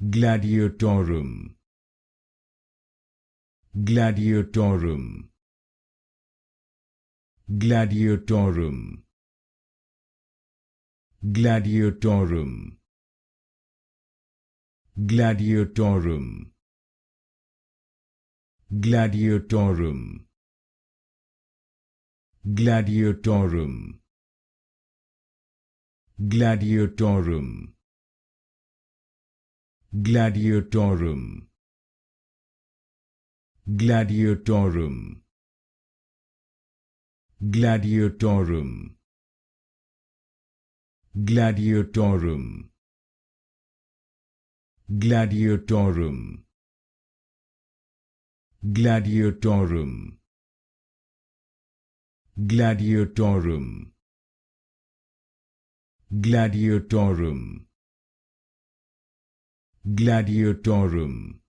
Gladiatorum. Gladiatorum. Gladiatorum. Gladiatorum. Gladiatorum. Gladiatorum. Gladiatorum. Gladiatorum. Gladiatorum. Gladiatorum. Gladiatorum. Gladiatorum. Gladiatorum. Gladiatorum. Gladiatorum. Gladiatorum. Gladiatorum.